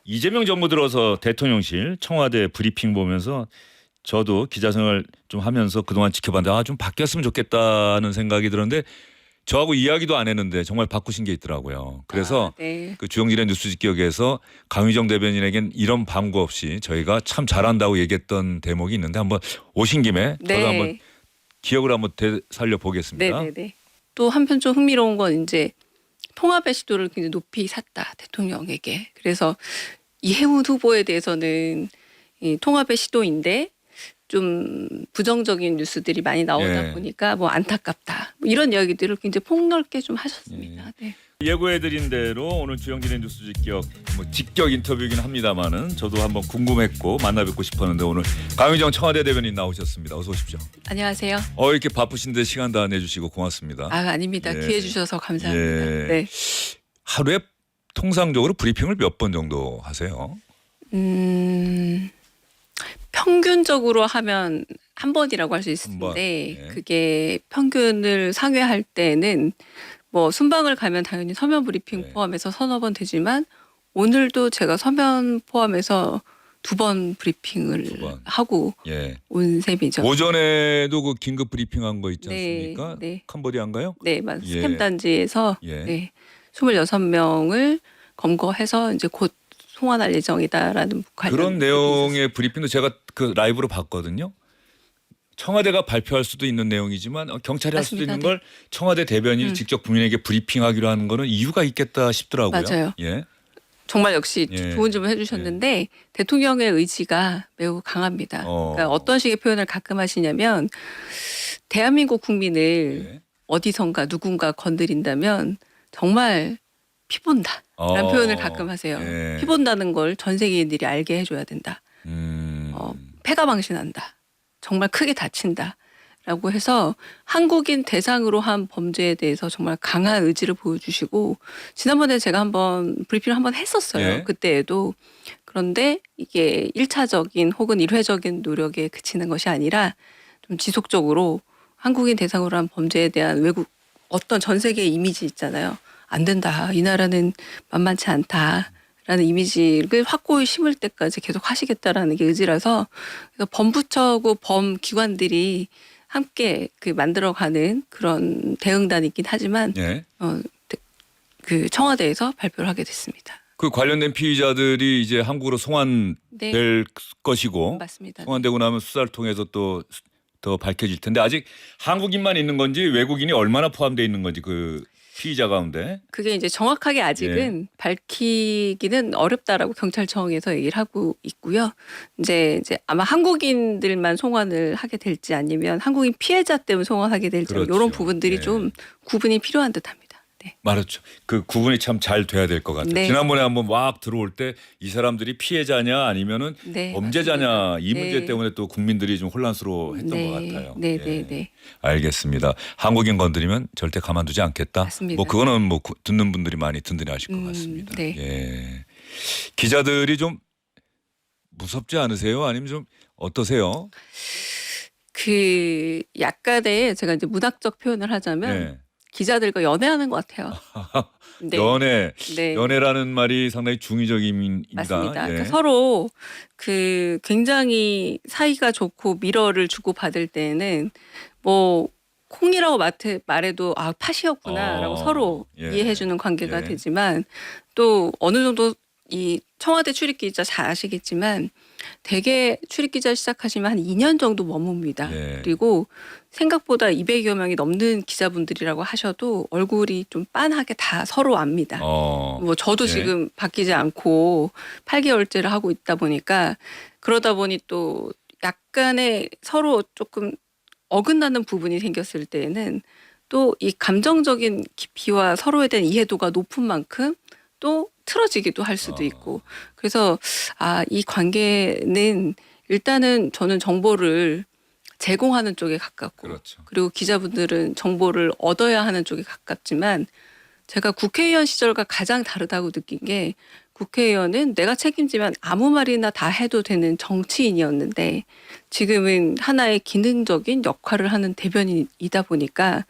이재명 정부 들어서 대통령실 청와대 브리핑 보면서 저도 기자 생활 좀 하면서 그동안 지켜봤는데 좀 바뀌었으면 좋겠다는 생각이 들었는데 저하고 이야기도 안 했는데 정말 바꾸신 게 있더라고요. 그래서 네. 그 주영진의 뉴스 직격에서 강유정 대변인에겐 이런 방구 없이 저희가 참 잘한다고 얘기했던 대목이 있는데 한번 오신 김에 네. 저도 한번 기억을 한번 되살려 보겠습니다. 네네네. 또 한편 좀 흥미로운 건 이제 통합의 시도를 굉장히 높이 샀다 대통령에게. 그래서 이해훈 후보에 대해서는 이 통합의 시도인데 좀 부정적인 뉴스들이 많이 나오다 예. 보니까 뭐 안타깝다 뭐 이런 이야기들을 굉장히 폭넓게 좀 하셨습니다. 네. 예고해드린 대로 오늘 주영진의 뉴스 직격 직격 인터뷰이긴 합니다만은 저도 한번 궁금했고 만나뵙고 싶었는데 오늘 강유정 청와대 대변인 나오셨습니다. 어서 오십시오. 안녕하세요. 이렇게 바쁘신데 시간 다 내주시고 고맙습니다. 아닙니다. 예. 기회 주셔서 감사합니다. 예. 네. 하루에 통상적으로 브리핑을 몇 번 정도 하세요? 평균적으로 하면 한 번이라고 할 수 있을 한 번. 텐데 예. 그게 평균을 상회할 때는 뭐 순방을 가면 당연히 서면 브리핑 네. 포함해서 서너 번 되지만 오늘도 제가 서면 포함해서 2번 브리핑을 두 번. 하고 예. 온 셈이죠. 오전에도 그 긴급 브리핑한 거 있지 네, 않습니까? 네. 캄보디아인가요? 네, 예. 스캠 단지에서 예. 네, 26명을 검거해서 이제 곧 송환할 예정이다라는 관련 그런 내용의 브리핑도 제가 그 라이브로 봤거든요. 청와대가 발표할 수도 있는 내용이지만 경찰이 할 수도 맞습니다. 있는 걸 청와대 대변인이 직접 국민에게 브리핑하기로 하는 거는 이유가 있겠다 싶더라고요. 맞아요. 예. 정말 역시 예. 좋은 질문 해주셨는데 대통령의 의지가 매우 강합니다. 그러니까 어떤 식의 표현을 가끔 하시냐면 대한민국 국민을 예. 어디선가 누군가 건드린다면 정말 피본다 라는 표현을 가끔 하세요. 예. 피본다는 걸 전 세계인들이 알게 해줘야 된다. 패가 방신한다. 정말 크게 다친다. 라고 해서 한국인 대상으로 한 범죄에 대해서 정말 강한 의지를 보여주시고 지난번에 제가 한번 브리핑을 한번 했었어요. 예. 그때에도. 그런데 이게 1차적인 혹은 1회적인 노력에 그치는 것이 아니라 좀 지속적으로 한국인 대상으로 한 범죄에 대한 외국 어떤 전 세계의 이미지 있잖아요. 안 된다. 이 나라는 만만치 않다. 라는 이미지를 확고히 심을 때까지 계속 하시겠다라는 게 의지라서 그래서 범부처고 범기관들이 함께 그 만들어가는 그런 대응단이 있긴 하지만 예. 그 청와대에서 발표를 하게 됐습니다. 그 관련된 피의자들이 이제 한국으로 송환될 네, 것이고 맞습니다. 송환되고 나면 수사를 통해서 또 더 밝혀질 텐데 아직 한국인만 있는 건지 외국인이 얼마나 포함되어 있는 건지 그 피의자 가운데 그게 이제 정확하게 아직은 밝히기는 어렵다라고 경찰청에서 얘기를 하고 있고요. 이제 아마 한국인들만 송환을 하게 될지 아니면 한국인 피해자 때문에 송환하게 될지 그렇죠. 이런 부분들이 예. 좀 구분이 필요한 듯합니다. 네. 말했죠. 그 구분이 참 잘 돼야 될 것 같아요. 네. 지난번에 한번 막 들어올 때 이 사람들이 피해자냐 아니면은 네, 범죄자냐 맞습니다. 이 문제 네. 때문에 또 국민들이 좀 혼란스러워했던 네. 것 같아요. 네, 예. 네, 네. 알겠습니다. 한국인 건드리면 절대 가만두지 않겠다. 맞습니다. 뭐 그거는 뭐 듣는 분들이 많이 든든하실 것 같습니다. 네. 예. 기자들이 좀 무섭지 않으세요? 아니면 좀 어떠세요? 그 약간의 제가 이제 문학적 표현을 하자면 예. 기자들과 연애하는 것 같아요. 네. 연애, 네. 연애라는 말이 상당히 중의적 의미입니다. 맞습니다. 예. 그러니까 서로 그 굉장히 사이가 좋고 미러를 주고 받을 때는 뭐 콩이라고 말해도 팥이었구나라고 서로 예. 이해해주는 관계가 예. 되지만 또 어느 정도 이 청와대 출입 기자 잘 아시겠지만 대개 출입 기자 시작하시면 한 2년 정도 머뭅니다. 예. 그리고 생각보다 200여 명이 넘는 기자분들이라고 하셔도 얼굴이 좀 빤하게 다 서로 압니다. 뭐 저도 예. 지금 바뀌지 않고 8개월째를 하고 있다 보니까 그러다 보니 또 약간의 서로 조금 어긋나는 부분이 생겼을 때에는 또 이 감정적인 깊이와 서로에 대한 이해도가 높은 만큼 또 틀어지기도 할 수도 있고 그래서 이 관계는 일단은 저는 정보를 제공하는 쪽에 가깝고 그렇죠. 그리고 기자분들은 정보를 얻어야 하는 쪽에 가깝지만 제가 국회의원 시절과 가장 다르다고 느낀 게 국회의원은 내가 책임지면 아무 말이나 다 해도 되는 정치인이었는데 지금은 하나의 기능적인 역할을 하는 대변인이다 보니까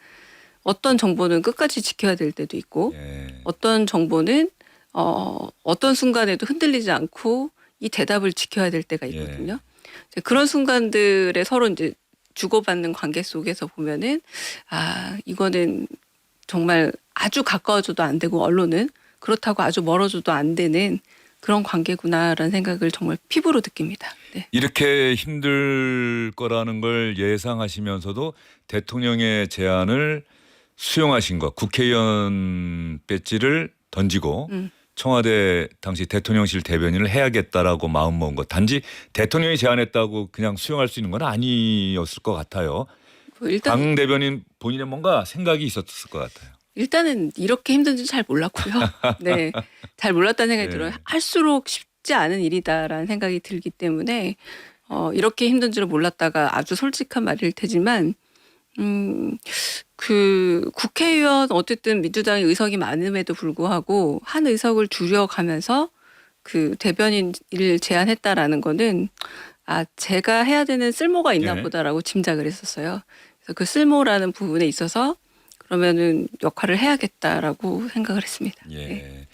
어떤 정보는 끝까지 지켜야 될 때도 있고 예. 어떤 정보는 어떤 순간에도 흔들리지 않고 이 대답을 지켜야 될 때가 있거든요. 이제 그런 순간들에 서로 이제 주고받는 관계 속에서 보면은 이거는 정말 아주 가까워져도 안 되고 언론은 그렇다고 아주 멀어져도 안 되는 그런 관계구나라는 생각을 정말 피부로 느낍니다. 네. 이렇게 힘들 거라는 걸 예상하시면서도 대통령의 제안을 수용하신 것, 국회의원 배지를 던지고 청와대 당시 대통령실 대변인을 해야겠다라고 마음먹은 것. 단지 대통령이 제안했다고 그냥 수용할 수 있는 건 아니었을 것 같아요. 일단 강 대변인 본인의 뭔가 생각이 있었을 것 같아요. 일단은 이렇게 힘든지 잘 몰랐고요. 네, 잘 몰랐다는 생각이 들어요. 할수록 쉽지 않은 일이다라는 생각이 들기 때문에 이렇게 힘든 줄을 몰랐다가 아주 솔직한 말일 테지만 그 국회의원 어쨌든 민주당의 의석이 많음에도 불구하고 한 의석을 줄여가면서 그 대변인 일을 제안했다라는 거는 제가 해야 되는 쓸모가 있나 보다라고 짐작을 했었어요. 그래서 그 쓸모라는 부분에 있어서 그러면은 역할을 해야겠다라고 생각을 했습니다. 네.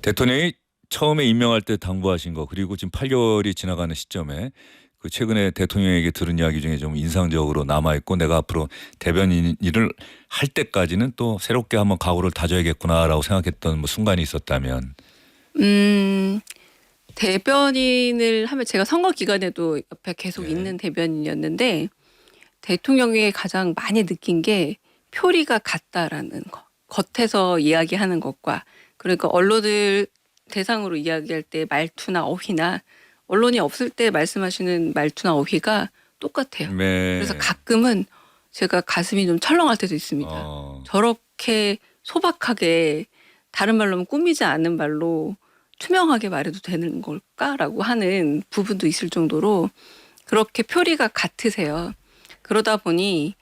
대통령이 처음에 임명할 때 당부하신 거 그리고 지금 8개월이 지나가는 시점에 그 최근에 대통령에게 들은 이야기 중에 좀 인상적으로 남아있고 내가 앞으로 대변인 일을 할 때까지는 또 새롭게 한번 각오를 다져야겠구나라고 생각했던 뭐 순간이 있었다면. 대변인을 하면 제가 선거 기간에도 옆에 계속 있는 대변인이었는데 대통령이 가장 많이 느낀 게 표리가 같다라는 거. 겉에서 이야기하는 것과 그러니까 언론들 대상으로 이야기할 때 말투나 어휘나 언론이 없을 때 말씀하시는 말투나 어휘가 똑같아요. 그래서 가끔은 제가 가슴이 좀 철렁할 때도 있습니다. 저렇게 소박하게 다른 말로 하면 꾸미지 않는 말로 투명하게 말해도 되는 걸까라고 하는 부분도 있을 정도로 그렇게 표리가 같으세요. 그러다 보니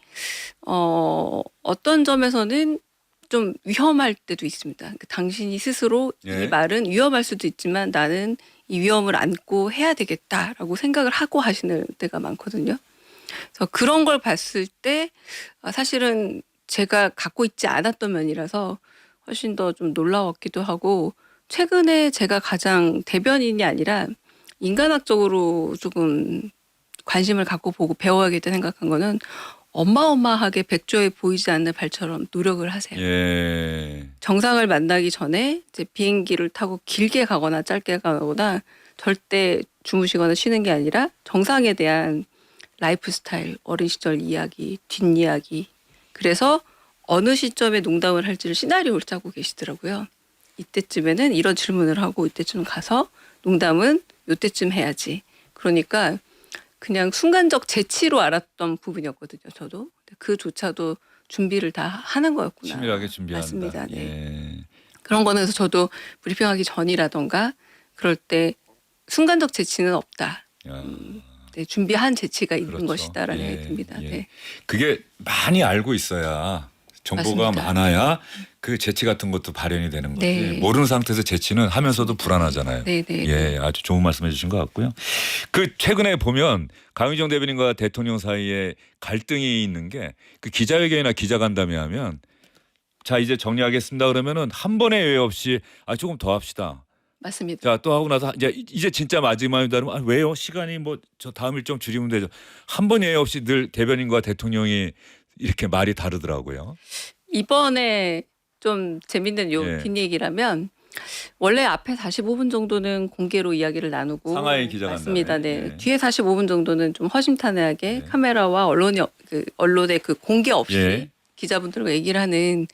어떤 점에서는 좀 위험할 때도 있습니다. 그러니까 당신이 스스로 이 말은 위험할 수도 있지만 나는 이 위험을 안고 해야 되겠다라고 생각을 하고 하시는 때가 많거든요. 그래서 그런 걸 봤을 때 사실은 제가 갖고 있지 않았던 면이라서 훨씬 더 좀 놀라웠기도 하고 최근에 제가 가장 대변인이 아니라 인간학적으로 조금 관심을 갖고 보고 배워야겠다 생각한 거는 어마어마하게 백조에 보이지 않는 발처럼 노력을 하세요. 정상을 만나기 전에 이제 비행기를 타고 길게 가거나 짧게 가거나 절대 주무시거나 쉬는 게 아니라 정상에 대한 라이프 스타일, 어린 시절 이야기, 뒷이야기. 그래서 어느 시점에 농담을 할지를 시나리오를 짜고 계시더라고요. 이때쯤에는 이런 질문을 하고 이때쯤 가서 농담은 이때쯤 해야지. 그러니까 그냥 순간적 재치로 알았던 부분이었거든요. 저도. 그조차도 준비를 다 하는 거였구나. 치밀하게 준비한다. 맞습니다. 네. 그런 거는 그래서 저도 브리핑하기 전이라던가 그럴 때 순간적 재치는 없다. 네, 준비한 재치가 있는 것이다라는 생각이 듭니다. 네. 그게 많이 알고 있어야 정보가 맞습니다. 많아야 그 재치 같은 것도 발현이 되는 거지. 네. 모르는 상태에서 재치는 하면서도 불안하잖아요. 네네. 아주 좋은 말씀해 주신 것 같고요. 그 최근에 보면 강유정 대변인과 대통령 사이에 갈등이 있는 게 그 기자회견이나 기자간담회 하면 자 이제 정리하겠습니다 그러면은 한 번의 예외 없이 조금 더 합시다. 맞습니다. 자 또 하고 나서 이제 진짜 마지막이다 그러면 왜요? 시간이 뭐 저 다음 일정 줄이면 되죠. 한 번 예외 없이 늘 대변인과 대통령이 이렇게 말이 다르더라고요. 이번에 좀 재밌는 뒷얘기라면 원래 앞에 45분 정도는 공개로 이야기를 나누고 상하이 기자간담회. 맞습니다. 네. 뒤에 45분 정도는 좀 허심탄회하게 카메라와 언론의 그 공개 없이 기자분들과 얘기를 하는.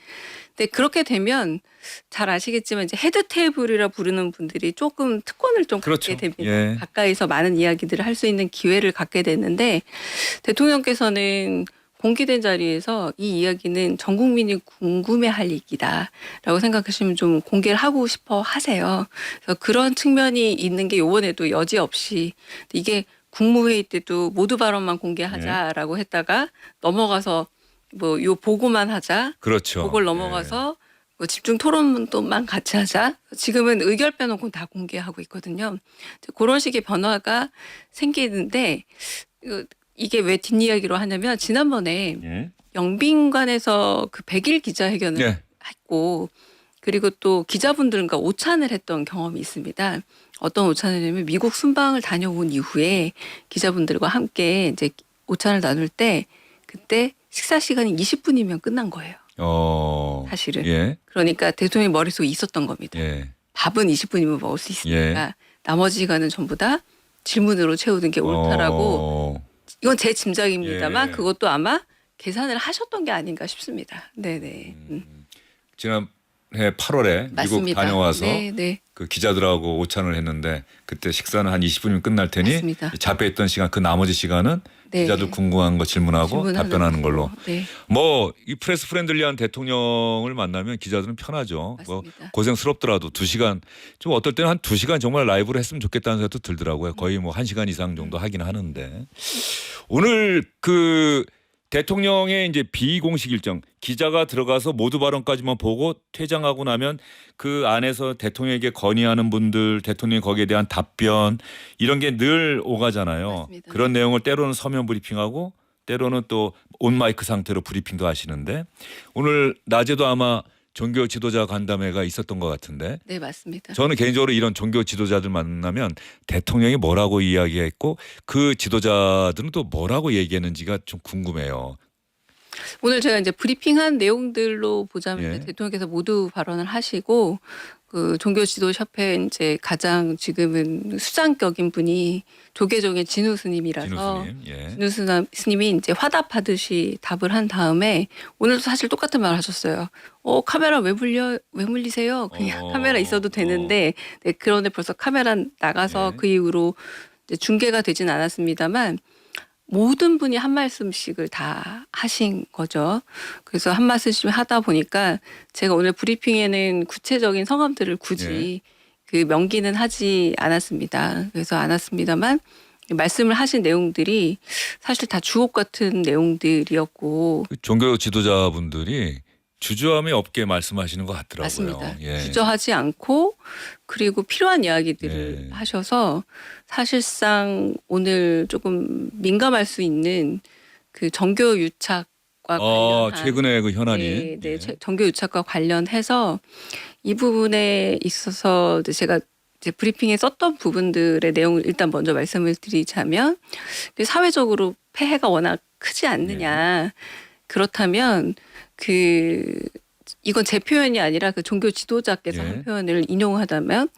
근데 그렇게 되면 잘 아시겠지만 이제 헤드 테이블이라 부르는 분들이 조금 특권을 좀 갖게 됩니다. 가까이서 많은 이야기들을 할 수 있는 기회를 갖게 됐는데 대통령께서는 공개된 자리에서 이 이야기는 전 국민이 궁금해할 얘기다라고 생각하시면 좀 공개를 하고 싶어 하세요. 그래서 그런 측면이 있는 게 이번에도 여지없이 이게 국무회의 때도 모두 발언만 공개하자라고 했다가 넘어가서 뭐 요 보고만 하자. 그렇죠. 그걸 넘어가서 뭐 집중 토론만 같이 하자. 지금은 의결 빼놓고 다 공개하고 있거든요. 그런 식의 변화가 생기는데 이게 왜 뒷이야기로 하냐면 지난번에 영빈관에서 그 100일 기자회견을 했고 그리고 또 기자분들과 오찬을 했던 경험이 있습니다. 어떤 오찬이냐면 미국 순방을 다녀온 이후에 기자분들과 함께 이제 오찬을 나눌 때 그때 식사 시간이 20분이면 끝난 거예요. 사실은. 예. 그러니까 대통령의 머릿속에 있었던 겁니다. 예. 밥은 20분이면 먹을 수 있으니까 예. 나머지 시간은 전부 다 질문으로 채우는 게 옳다라고 어. 이건 제 짐작입니다만 예. 그것도 아마 계산을 하셨던 게 아닌가 싶습니다. 네네. 지난해 8월에 미국 맞습니다. 다녀와서 네. 그 기자들하고 오찬을 했는데 그때 식사는 한 20분이면 끝날 테니 맞습니다. 잡혀있던 시간 그 나머지 시간은 네. 기자들 궁금한 거 질문하고 질문하는 답변하는 걸로. 네. 뭐 이 프레스 프렌들리한 대통령을 만나면 기자들은 편하죠. 뭐 맞습니다. 고생스럽더라도 2시간 좀 어떨 때는 한 2시간 정말 라이브로 했으면 좋겠다는 생각도 들더라고요. 거의 뭐 1시간 이상 정도 하긴 하는데 오늘 그 대통령의 이제 비공식 일정 기자가 들어가서 모두 발언까지만 보고 퇴장하고 나면 그 안에서 대통령에게 건의하는 분들 대통령이 거기에 대한 답변 이런 게 늘 오가잖아요. 맞습니다. 그런 내용을 때로는 서면 브리핑하고 때로는 또 온마이크 상태로 브리핑도 하시는데 오늘 낮에도 아마 종교 지도자 간담회가 있었던 것 같은데 네, 맞습니다. 저는 개인적으로 이런 종교 지도자들 만나면 대통령이 뭐라고 이야기했고 그 지도자들은 또 뭐라고 얘기했는지가 좀 궁금해요. 오늘 제가 이제 브리핑한 내용들로 보자면 예. 이제 대통령께서 모두 발언을 하시고 그 종교 지도 협회 이제 가장 지금은 수장격인 분이 조계종의 진우 스님이라서 진우 스님. 예. 진우 스님이 이제 화답하듯이 답을 한 다음에 오늘도 사실 똑같은 말을 하셨어요. 카메라 왜 물리세요? 그냥 카메라 있어도 되는데 네, 그런데 벌써 카메라 나가서 예. 그 이후로 이제 중계가 되진 않았습니다만 모든 분이 한 말씀씩을 다 하신 거죠. 그래서 한 말씀씩 하다 보니까 제가 오늘 브리핑에는 구체적인 성함들을 굳이 그 명기는 하지 않았습니다. 그래서 않았습니다만 말씀을 하신 내용들이 사실 다 주옥 같은 내용들이었고 그 종교 지도자분들이 주저함이 없게 말씀하시는 것 같더라고요. 맞습니다. 예. 주저하지 않고 그리고 필요한 이야기들을 예. 하셔서 사실상 오늘 조금 민감할 수 있는 그 정교 유착과 관련한 최근에 그 현안이 네, 예. 정교 유착과 관련해서 이 부분에 있어서 이제 제가 이제 브리핑에 썼던 부분들의 내용을 일단 먼저 말씀을 드리자면 사회적으로 폐해가 워낙 크지 않느냐. 그렇다면 이건 제 표현이 아니라 그 종교 지도자께서 한 표현을 인용하다면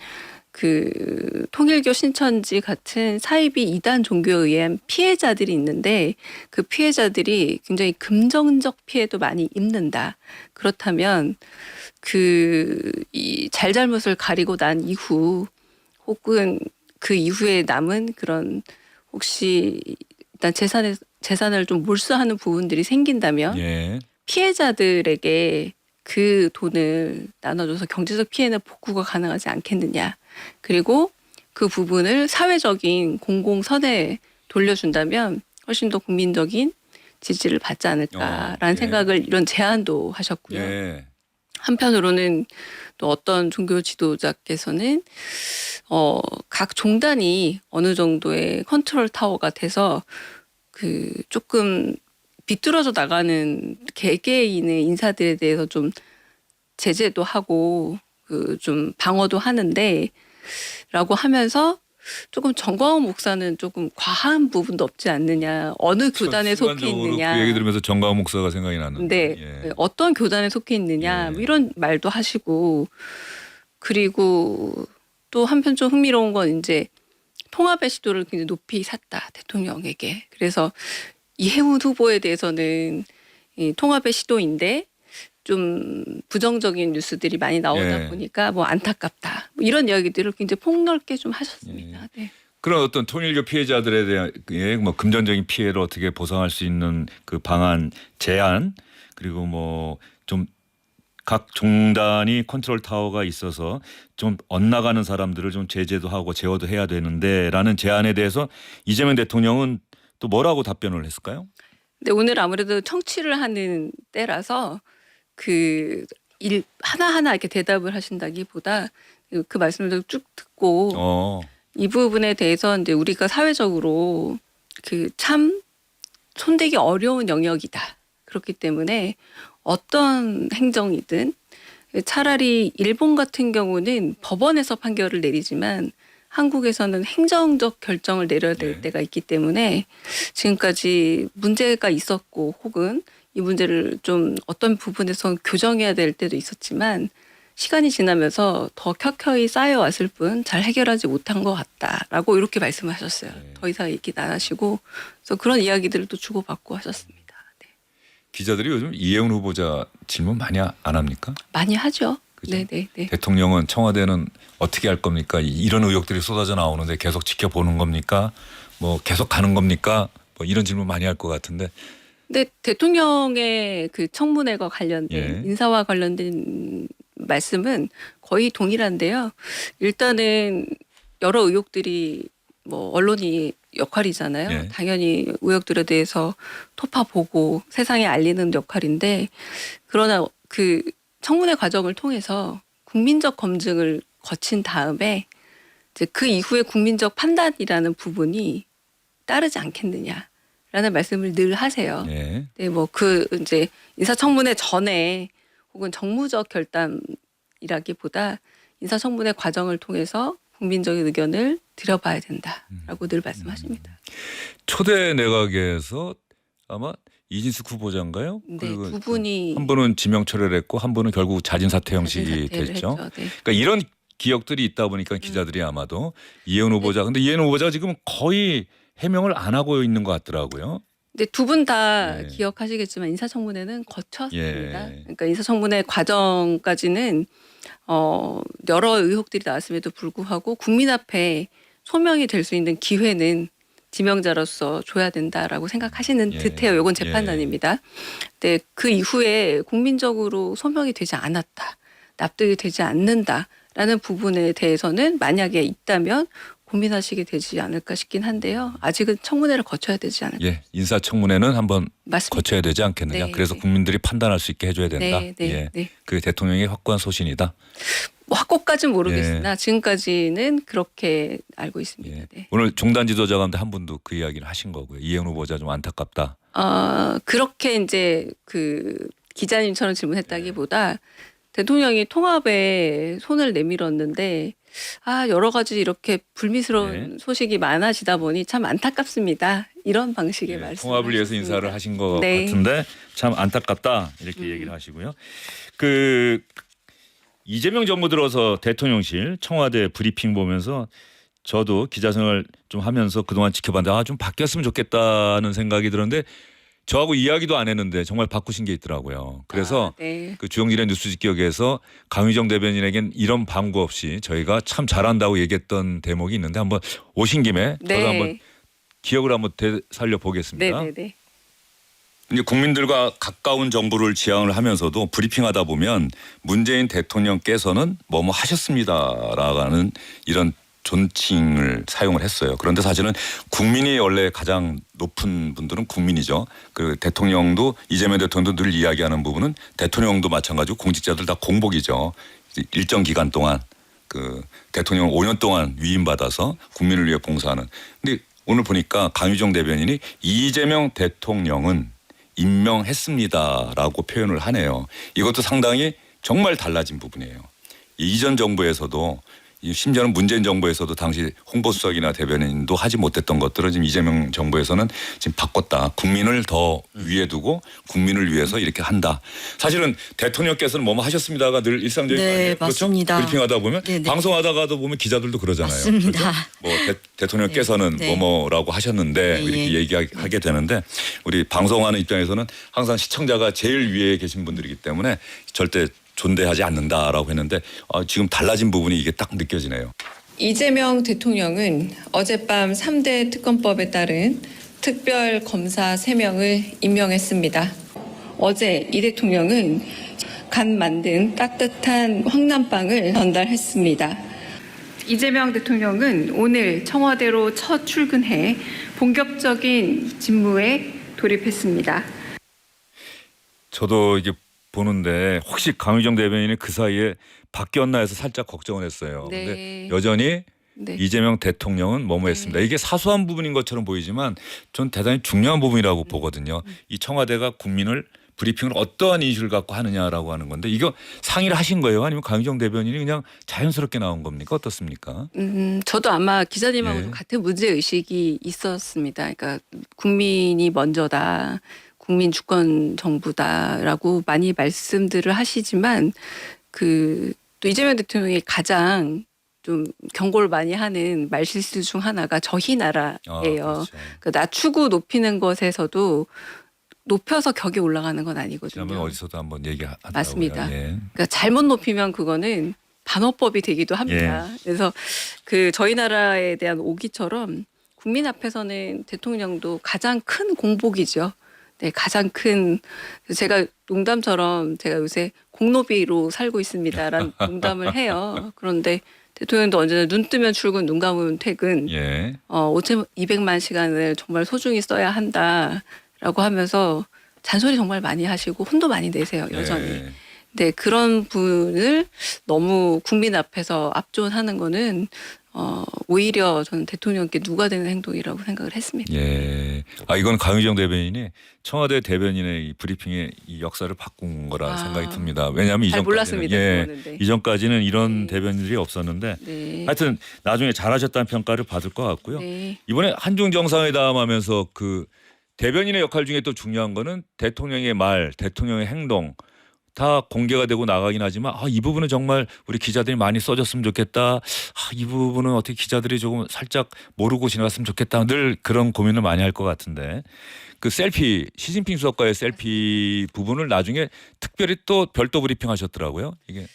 그 통일교 신천지 같은 사이비 이단 종교에 의한 피해자들이 있는데 그 피해자들이 굉장히 금전적 피해도 많이 입는다. 그렇다면 이 잘잘못을 가리고 난 이후 혹은 그 이후에 남은 그런 혹시 일단 재산을 좀 몰수하는 부분들이 생긴다면 예. 피해자들에게 그 돈을 나눠줘서 경제적 피해는 복구가 가능하지 않겠느냐. 그리고 그 부분을 사회적인 공공선에 돌려준다면 훨씬 더 국민적인 지지를 받지 않을까라는 생각을 이런 제안도 하셨고요. 예. 한편으로는 또 어떤 종교 지도자께서는 각 종단이 어느 정도의 컨트롤 타워가 돼서 그 조금 비뚤어져 나가는 개개인의 인사들에 대해서 좀 제재도 하고 그 좀 방어도 하는데 라고 하면서 조금 정광훈 목사는 조금 과한 부분도 없지 않느냐. 어느 교단에 속해 순간적으로 있느냐. 그 얘기 들으면서 정가훈 목사가 생각이 났는데. 네. 어떤 교단에 속해 있느냐. 뭐 이런 말도 하시고 그리고 또 한편 좀 흥미로운 건 이제 통합의 시도를 굉장히 높이 샀다. 대통령에게. 그래서 이해훈 후보에 대해서는 이 통합의 시도인데 좀 부정적인 뉴스들이 많이 나오다 보니까 뭐 안타깝다. 뭐 이런 이야기들을 굉장히 폭넓게 좀 하셨습니다. 네. 그런 어떤 통일교 피해자들에 대한 뭐 금전적인 피해를 어떻게 보상할 수 있는 그 방안 제안 그리고 뭐 좀 각 종단이 컨트롤 타워가 있어서 좀 엇나가는 사람들을 좀 제재도 하고 제어도 해야 되는데라는 제안에 대해서 이재명 대통령은 또 뭐라고 답변을 했을까요? 근데 오늘 아무래도 청취를 하는 때라서 그 일 하나하나 이렇게 대답을 하신다기보다 그 말씀을 쭉 듣고 이 부분에 대해서 이제 우리가 사회적으로 그 참 손대기 어려운 영역이다. 그렇기 때문에 어떤 행정이든 차라리 일본 같은 경우는 법원에서 판결을 내리지만 한국에서는 행정적 결정을 내려야 될 네. 때가 있기 때문에 지금까지 문제가 있었고 혹은 이 문제를 좀 어떤 부분에서 교정해야 될 때도 있었지만 시간이 지나면서 더 켜켜이 쌓여왔을 뿐 잘 해결하지 못한 것 같다라고 이렇게 말씀하셨어요. 네. 더 이상 얘기 안 하시고 그래서 그런 이야기들을 또 주고받고 하셨습니다. 네. 기자들이 요즘 이해운 후보자 질문 많이 안 합니까? 많이 하죠. 그죠? 네네네. 대통령은 청와대는 어떻게 할 겁니까? 이런 의혹들이 쏟아져 나오는데 계속 지켜보는 겁니까? 뭐 계속 가는 겁니까? 뭐 이런 질문 많이 할 것 같은데. 근데 대통령의 그 청문회와 관련된 예. 인사와 관련된 말씀은 거의 동일한데요. 일단은 여러 의혹들이 뭐 언론이 역할이잖아요. 예. 당연히 의혹들에 대해서 토파보고 세상에 알리는 역할인데 그러나 그 청문회 과정을 통해서 국민적 검증을 거친 다음에 이제 그 이후에 국민적 판단이라는 부분이 따르지 않겠느냐라는 말씀을 늘 하세요. 예. 네, 뭐 그 이제 인사청문회 전에 혹은 정무적 결단이라기보다 인사청문회 과정을 통해서 국민적인 의견을 들여봐야 된다라고 늘 말씀하십니다. 초대 내각에서 아마 이진숙 후보자인가요? 네, 그리고 두 분이 한 분은 지명 철회를 했고 한 분은 결국 자진 사퇴 형식이 사퇴를 됐죠. 했죠. 네. 그러니까 이런 기억들이 있다 보니까 기자들이 아마도 이해운 후보자. 근데 이해운 후보자가 지금 거의 해명을 안 하고 있는 것 같더라고요. 근데 두 분 다 예. 기억하시겠지만 인사청문회는 거쳤습니다. 예. 그러니까 인사청문회 과정까지는 여러 의혹들이 나왔음에도 불구하고 국민 앞에 소명이 될 수 있는 기회는 지명자로서 줘야 된다라고 생각하시는 예. 듯해요. 이건 제 예. 판단입니다. 근데 그 이후에 국민적으로 소명이 되지 않았다, 납득이 되지 않는다라는 부분에 대해서는 만약에 있다면 고민하시게 되지 않을까 싶긴 한데요. 아직은 청문회를 거쳐야 되지 않을까. 예, 인사청문회는 한번 맞습니다. 거쳐야 되지 않겠느냐. 네, 그래서 네. 국민들이 판단할 수 있게 해줘야 된다. 네, 네, 예, 네. 그게 대통령의 확고한 소신이다. 뭐 확고까지는 모르겠으나 지금까지는 그렇게 알고 있습니다. 예. 네. 오늘 종단 지도자 가운데 한 분도 그 이야기를 하신 거고요. 이해운 후보자 좀 안타깝다. 그렇게 이제 그 기자님처럼 질문했다기보다 대통령이 통합에 손을 내밀었는데 여러 가지 이렇게 불미스러운 소식이 많아지다 보니 참 안타깝습니다. 이런 방식의 예, 말씀. 통합을 위해서 인사를 하신 것 네. 같은데 참 안타깝다 이렇게 얘기를 하시고요. 그 이재명 정부 들어서 대통령실 청와대 브리핑 보면서 저도 기자 생활 좀 하면서 그동안 지켜봤는데 좀 바뀌었으면 좋겠다는 생각이 들었는데 저하고 이야기도 안 했는데 정말 바꾸신 게 있더라고요. 그래서 네. 그 주영진의 뉴스 직격에서 강유정 대변인에겐 이런 방구 없이 저희가 참 잘한다고 얘기했던 대목이 있는데 한번 오신 김에 네. 저도 한번 기억을 한번 되살려 보겠습니다. 네네네. 이제 국민들과 가까운 정부를 지향을 하면서도 브리핑하다 보면 문재인 대통령께서는 뭐뭐 하셨습니다라는 이런 존칭을 사용을 했어요. 그런데 사실은 국민이 원래 가장 높은 분들은 국민이죠. 그 대통령도 이재명 대통령도 늘 이야기하는 부분은 대통령도 마찬가지고 공직자들 다 공복이죠. 일정 기간 동안 그 대통령을 5년 동안 위임받아서 국민을 위해 봉사하는. 근데 오늘 보니까 강유정 대변인이 이재명 대통령은 임명했습니다라고 표현을 하네요. 이것도 상당히 정말 달라진 부분이에요. 이전 정부에서도 심지어는 문재인 정부에서도 당시 홍보수석이나 대변인도 하지 못했던 것들을 지금 이재명 정부에서는 지금 바꿨다. 국민을 더 위에 두고 국민을 위해서 이렇게 한다. 사실은 대통령께서는 뭐뭐 하셨습니다가 늘 일상적인 거 아니에요? 맞습니다. 그렇죠? 브리핑하다 보면 네네. 방송하다가도 보면 기자들도 그러잖아요. 맞습니다. 그렇죠? 뭐 대통령께서는 네. 뭐뭐라고 하셨는데 네, 이렇게 예. 얘기하게 되는데 우리 방송하는 입장에서는 항상 시청자가 제일 위에 계신 분들이기 때문에 절대 존대하지 않는다라고 했는데 지금 달라진 부분이 이게 딱 느껴지네요. 이재명 대통령은 어젯밤 3대 특검법에 따른 특별검사 3명을 임명했습니다. 어제 이 대통령은 간 만든 따뜻한 황남빵을 전달했습니다. 이재명 대통령은 오늘 청와대로 첫 출근해 본격적인 직무에 돌입했습니다. 저도 이게 보는데 혹시 강유정 대변인이 그 사이에 바뀌었나 해서 살짝 걱정을 했어요. 네. 근데 여전히 네. 이재명 대통령은 뭐뭐 했습니다. 이게 사소한 부분인 것처럼 보이지만 전 대단히 중요한 부분이라고 보거든요. 이 청와대가 국민을 브리핑을 어떠한 이슈를 갖고 하느냐라고 하는 건데 이거 상의를 하신 거예요? 아니면 강유정 대변인이 그냥 자연스럽게 나온 겁니까? 어떻습니까? 저도 아마 기자님하고 예. 같은 문제 의식이 있었습니다. 그러니까 국민이 먼저다, 국민 주권 정부다라고 많이 말씀들을 하시지만 또 이재명 대통령이 가장 좀 경고를 많이 하는 말실수 중 하나가 저희 나라예요. 그렇죠. 그 낮추고 높이는 것에서도 높여서 격이 올라가는 건 아니거든요. 지난번 어디서도 한번 얘기하더라고요. 맞습니다. 예. 그러니까 잘못 높이면 그거는 반어법이 되기도 합니다. 그래서 저희 나라에 대한 오기처럼 국민 앞에서는 대통령도 가장 큰 공복이죠. 네, 가장 큰 제가 농담처럼 제가 요새 공노비로 살고 있습니다라는 농담을 해요. 그런데 대통령도 언제나 눈 뜨면 출근, 눈 감으면 퇴근. 예. 5,200만 시간을 정말 소중히 써야 한다라고 하면서 잔소리 정말 많이 하시고 혼도 많이 내세요, 여전히. 예. 네, 그런 분을 너무 국민 앞에서 압존하는 거는 오히려 저는 대통령께 누가 되는 행동이라고 생각을 했습니다. 예. 이건 강유정 대변인이 청와대 대변인의 이 브리핑의 이 역사를 바꾼 거라 생각이 듭니다. 왜냐하면 잘 몰랐습니다. 그거는. 네. 이전까지는 이런 네. 대변인들이 없었는데 네. 하여튼 나중에 잘하셨다는 평가를 받을 것 같고요. 네. 이번에 한중 정상회담 하면서 그 대변인의 역할 중에 또 중요한 거는 대통령의 말, 대통령의 행동 다 공개가 되고 나가긴 하지만 이 부분은 정말 우리 기자들이 많이 써줬으면 좋겠다. 이 부분은 어떻게 기자들이 조금 살짝 모르고 지나갔으면 좋겠다. 늘 그런 고민을 많이 할 것 같은데 그 셀피 시진핑 주석과의 셀피 부분을 나중에 특별히 또 별도 브리핑 하셨더라고요. 이게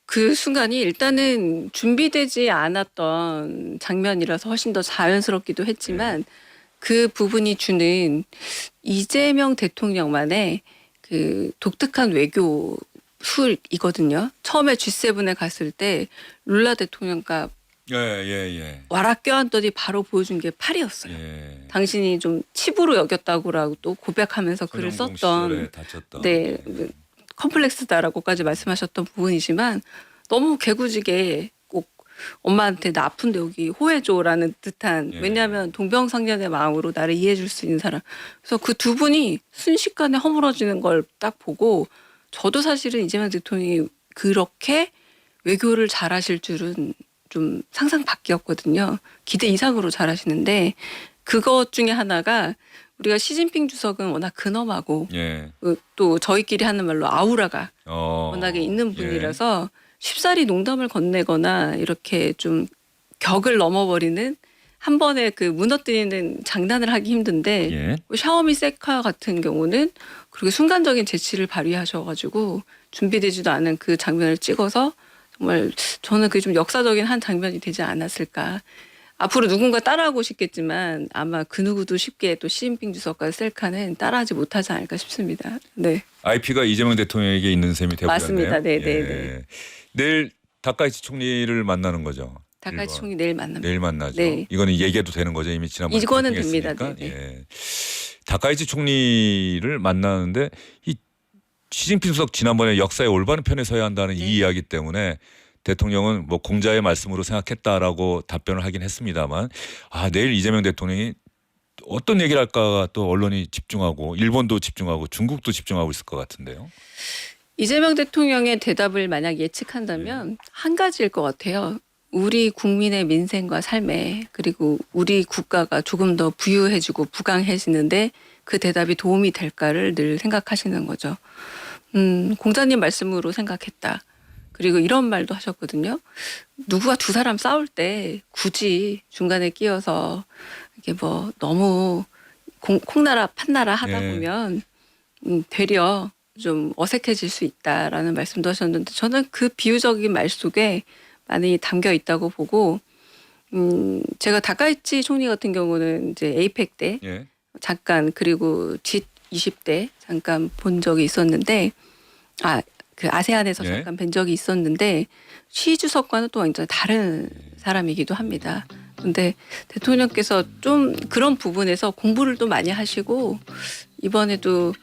그 순간이 일단은 준비되지 않았던 장면이라서 훨씬 더 자연스럽기도 했지만 그 부분이 주는 이재명 대통령만의 그 독특한 외교 술이거든요. 처음에 G7에 갔을 때 룰라 대통령과 예. 와라 껴안더니 바로 보여준 게 팔이었어요. 예. 당신이 좀 칩으로 여겼다고라고 또 고백하면서 글을 썼던 다쳤던. 네, 컴플렉스다라고까지 말씀하셨던 부분이지만 너무 개구지게 꼭 엄마한테 나 아픈데 여기 호해줘라는 듯한 예. 왜냐하면 동병상련의 마음으로 나를 이해해줄 수 있는 사람. 그래서 그 두 분이 순식간에 허물어지는 걸 딱 보고 저도 사실은 이재명 대통령이 그렇게 외교를 잘하실 줄은 좀 상상 밖이었거든요. 기대 이상으로 잘하시는데 그것 중에 하나가 우리가 시진핑 주석은 워낙 근엄하고 예. 또 저희끼리 하는 말로 아우라가 어. 워낙에 있는 분이라서 쉽사리 농담을 건네거나 이렇게 좀 격을 넘어버리는 한 번에 그 무너뜨리는 장난을 하기 힘든데 예. 샤오미 셀카 같은 경우는 그렇게 순간적인 재치를 발휘하셔가지고 준비되지도 않은 그 장면을 찍어서 정말 저는 그게 좀 역사적인 한 장면이 되지 않았을까. 앞으로 누군가 따라하고 싶겠지만 아마 그 누구도 쉽게 또 시진핑 주석과 셀카는 따라하지 못하지 않을까 싶습니다. 네. IP가 이재명 대통령에게 있는 셈이 되어버렸네요. 맞습니다. 네. 내일 다카이치 총리를 만나는 거죠. 다카이치 총리 내일 만납니다. 내일 만나죠. 네. 이거는 얘기해도 되는 거죠. 이미 지난번에 이거는 브리핑했으니까. 됩니다. 네. 예. 다카이치 총리를 만나는데 이 시진핑 주석 지난번에 역사의 올바른 편에 서야 한다는 이 이야기 때문에 대통령은 뭐 공자의 말씀으로 생각했다라고 답변을 하긴 했습니다만 내일 이재명 대통령이 어떤 얘기를 할까 또 언론이 집중하고 일본도 집중하고 중국도 집중하고 있을 것 같은데요. 이재명 대통령의 대답을 만약 예측한다면 한 가지일 것 같아요. 우리 국민의 민생과 삶에 그리고 우리 국가가 조금 더 부유해지고 부강해지는데 그 대답이 도움이 될까를 늘 생각하시는 거죠. 공자님 말씀으로 생각했다. 그리고 이런 말도 하셨거든요. 누구가 두 사람 싸울 때 굳이 중간에 끼어서 이게 뭐 너무 콩나라 팥나라 하다 보면 되려 좀 어색해질 수 있다라는 말씀도 하셨는데 저는 그 비유적인 말 속에 많이 담겨 있다고 보고 제가 다카이치 총리 같은 경우는 이제 에이펙 때 잠깐 그리고 G20 때 잠깐 본 적이 있었는데 그 아세안에서 잠깐 뵌 적이 있었는데 시 주석과는 또 완전 다른 사람이기도 합니다. 근데 대통령께서 좀 그런 부분에서 공부를 또 많이 하시고 이번에도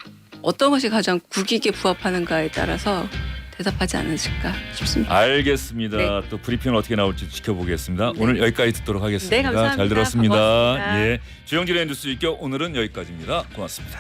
어떤 것이 가장 국익에 부합하는가에 따라서 대답하지 않으실까 싶습니다. 알겠습니다. 네. 또 브리핑은 어떻게 나올지 지켜보겠습니다. 네. 오늘 여기까지 듣도록 하겠습니다. 네, 감사합니다. 잘 들었습니다. 고맙습니다. 예, 주영진의 뉴스 일격 오늘은 여기까지입니다. 고맙습니다.